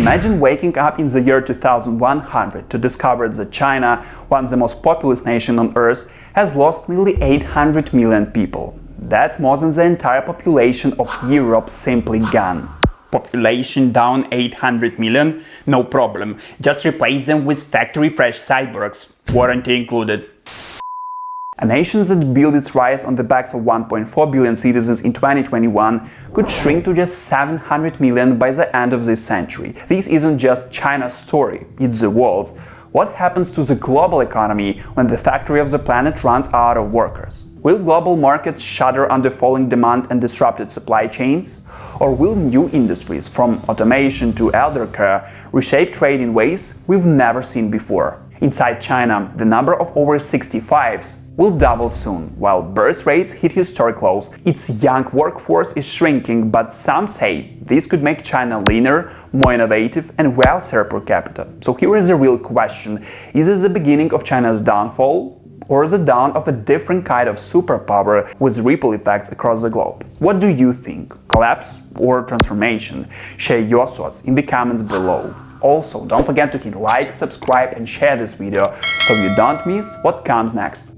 Imagine waking up in the year 2100 to discover that China, one of the most populous nations on Earth, has lost nearly 800 million people. That's more than the entire population of Europe simply gone. Population down 800 million? No problem. Just replace them with factory-fresh cyborgs. Warranty included. A nation that built its rise on the backs of 1.4 billion citizens in 2021 could shrink to just 700 million by the end of this century. This isn't just China's story, it's the world's. What happens to the global economy when the factory of the planet runs out of workers? Will global markets shudder under falling demand and disrupted supply chains? Or will new industries, from automation to elder care, reshape trade in ways we've never seen before? Inside China, the number of over 65s will double soon. While birth rates hit historic lows, its young workforce is shrinking, but some say this could make China leaner, more innovative and wealthier per capita. So here is the real question: is this the beginning of China's downfall, or the dawn of a different kind of superpower with ripple effects across the globe? What do you think? Collapse or transformation? Share your thoughts in the comments below. Also, don't forget to hit like, subscribe and share this video so you don't miss what comes next.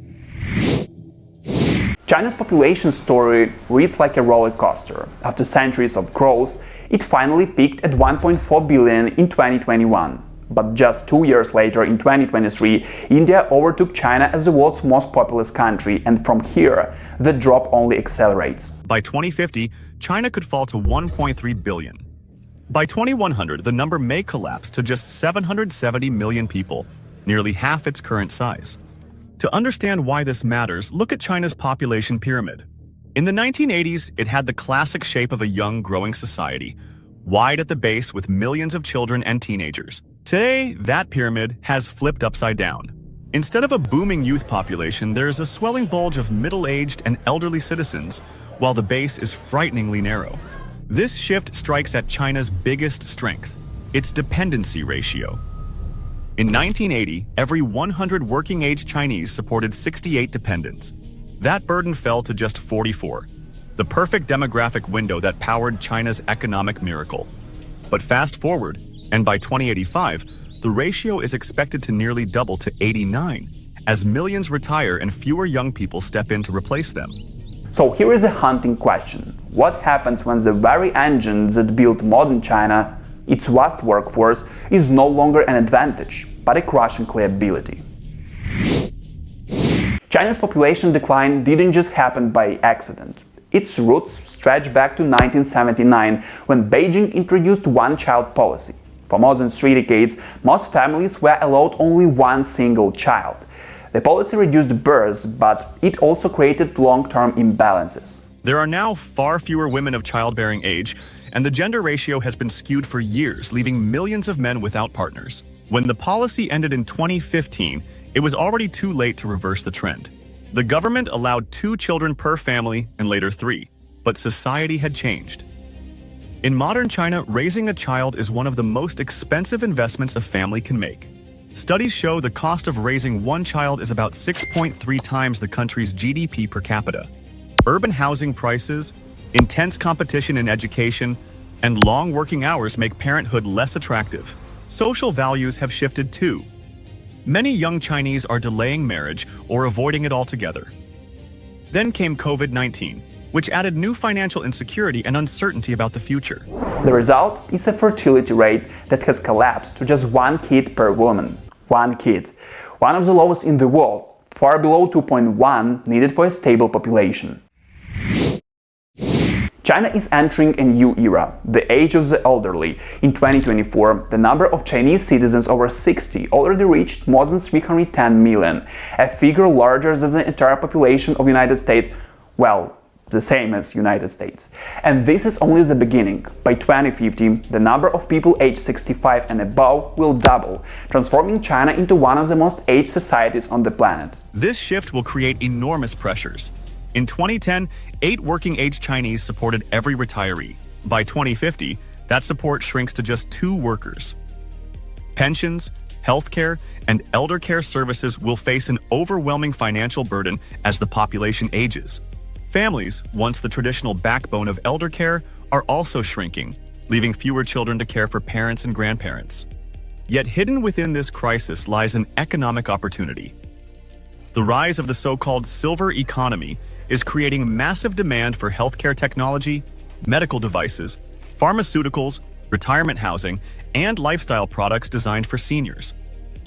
China's population story reads like a roller coaster. After centuries of growth, it finally peaked at 1.4 billion in 2021. But just 2 years later, in 2023, India overtook China as the world's most populous country, and from here, the drop only accelerates. By 2050, China could fall to 1.3 billion. By 2100, the number may collapse to just 770 million people, nearly half its current size. To understand why this matters, look at China's population pyramid. In the 1980s, it had the classic shape of a young, growing society, wide at the base with millions of children and teenagers. Today, that pyramid has flipped upside down. Instead of a booming youth population, there's a swelling bulge of middle-aged and elderly citizens, while the base is frighteningly narrow. This shift strikes at China's biggest strength, its dependency ratio. In 1980, every 100 working-age Chinese supported 68 dependents. That burden fell to just 44, the perfect demographic window that powered China's economic miracle. But fast forward, and by 2085, the ratio is expected to nearly double to 89, as millions retire and fewer young people step in to replace them. So here is a haunting question. What happens when the very engine that built modern China, its vast workforce, is no longer an advantage, but a crushing liability? China's population decline didn't just happen by accident. Its roots stretch back to 1979, when Beijing introduced one-child policy. For more than 3 decades, most families were allowed only one single child. The policy reduced births, but it also created long-term imbalances. There are now far fewer women of childbearing age, and the gender ratio has been skewed for years, leaving millions of men without partners. When the policy ended in 2015, it was already too late to reverse the trend. The government allowed 2 children per family and later 3, but society had changed. In modern China, raising a child is one of the most expensive investments a family can make. Studies show the cost of raising one child is about 6.3 times the country's GDP per capita. Urban housing prices, intense competition in education, and long working hours make parenthood less attractive. Social values have shifted too. Many young Chinese are delaying marriage or avoiding it altogether. Then came COVID-19, which added new financial insecurity and uncertainty about the future. The result is a fertility rate that has collapsed to just 1 kid per woman. 1 kid. One of the lowest in the world, far below 2.1 needed for a stable population. China is entering a new era, the age of the elderly. In 2024, the number of Chinese citizens over 60 already reached more than 310 million, a figure larger than the entire population of the United States, well, the same as United States. And this is only the beginning. By 2050, the number of people aged 65 and above will double, transforming China into one of the most aged societies on the planet. This shift will create enormous pressures. In 2010, 8 working-age Chinese supported every retiree. By 2050, that support shrinks to just 2 workers. Pensions, healthcare, and elder care services will face an overwhelming financial burden as the population ages. Families, once the traditional backbone of elder care, are also shrinking, leaving fewer children to care for parents and grandparents. Yet hidden within this crisis lies an economic opportunity. The rise of the so-called silver economy is creating massive demand for healthcare technology, medical devices, pharmaceuticals, retirement housing, and lifestyle products designed for seniors.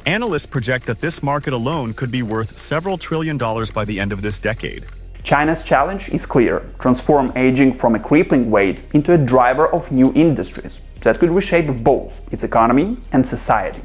Analysts project that this market alone could be worth several $1 trillion by the end of this decade. China's challenge is clear: transform aging from a crippling weight into a driver of new industries that could reshape both its economy and society.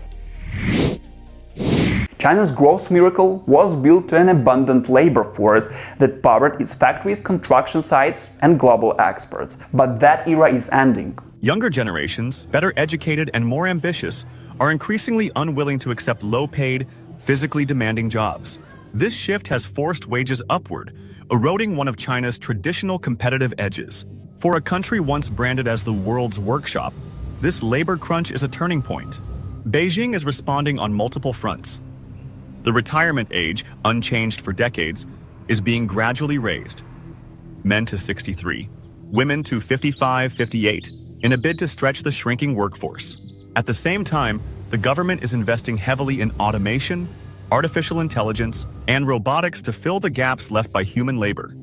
China's growth miracle was built to an abundant labor force that powered its factories, construction sites, and global exports. But that era is ending. Younger generations, better educated and more ambitious, are increasingly unwilling to accept low-paid, physically demanding jobs. This shift has forced wages upward, eroding one of China's traditional competitive edges. For a country once branded as the world's workshop, this labor crunch is a turning point. Beijing is responding on multiple fronts. The retirement age, unchanged for decades, is being gradually raised. Men to 63, women to 55, 58, in a bid to stretch the shrinking workforce. At the same time, the government is investing heavily in automation, artificial intelligence, and robotics to fill the gaps left by human labor.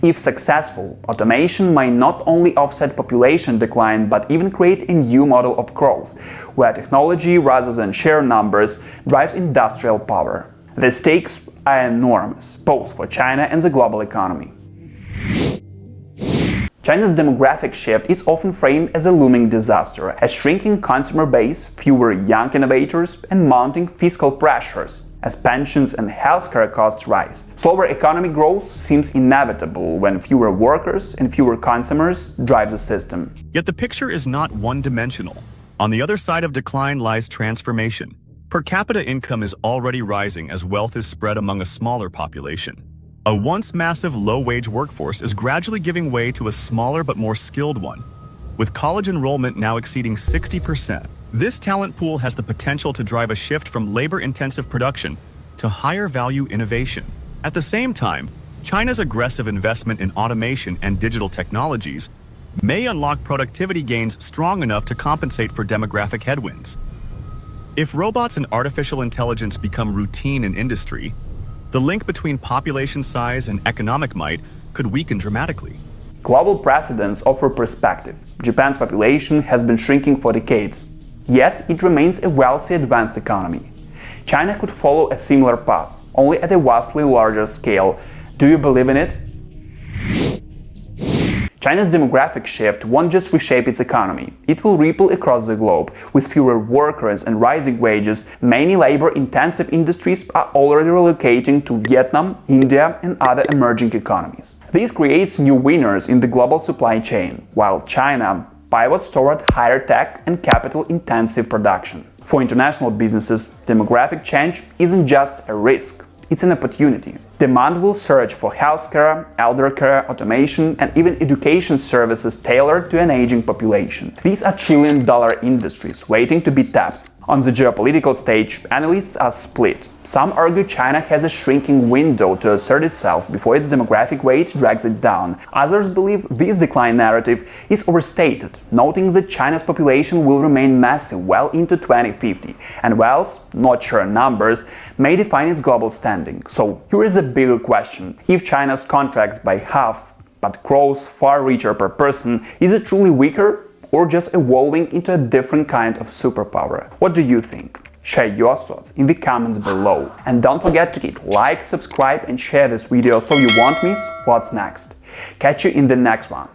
If successful, automation might not only offset population decline but even create a new model of growth, where technology, rather than sheer numbers, drives industrial power. The stakes are enormous, both for China and the global economy. China's demographic shift is often framed as a looming disaster, a shrinking consumer base, fewer young innovators, and mounting fiscal pressures as pensions and healthcare costs rise. Slower economic growth seems inevitable when fewer workers and fewer consumers drive the system. Yet the picture is not one-dimensional. On the other side of decline lies transformation. Per capita income is already rising as wealth is spread among a smaller population. A once massive low-wage workforce is gradually giving way to a smaller but more skilled one, with college enrollment now exceeding 60%. This talent pool has the potential to drive a shift from labor-intensive production to higher-value innovation. At the same time, China's aggressive investment in automation and digital technologies may unlock productivity gains strong enough to compensate for demographic headwinds. If robots and artificial intelligence become routine in industry, the link between population size and economic might could weaken dramatically. Global precedents offer perspective. Japan's population has been shrinking for decades, yet it remains a wealthy, advanced economy. China could follow a similar path, only at a vastly larger scale. Do you believe in it? China's demographic shift won't just reshape its economy, it will ripple across the globe. With fewer workers and rising wages, many labor-intensive industries are already relocating to Vietnam, India, and other emerging economies. This creates new winners in the global supply chain, while China pivots toward higher tech and capital-intensive production. For international businesses, demographic change isn't just a risk. It's an opportunity. Demand will surge for healthcare, elder care, automation, and even education services tailored to an aging population. These are trillion-dollar industries waiting to be tapped. On the geopolitical stage, analysts are split. Some argue China has a shrinking window to assert itself before its demographic weight drags it down. Others believe this decline narrative is overstated, noting that China's population will remain massive well into 2050, and wealth, not sure numbers, may define its global standing. So here is a bigger question: if China's contracts by half but grows far richer per person, is it truly weaker, or just evolving into a different kind of superpower? What do you think? Share your thoughts in the comments below. And don't forget to hit like, subscribe and share this video so you won't miss what's next. Catch you in the next one.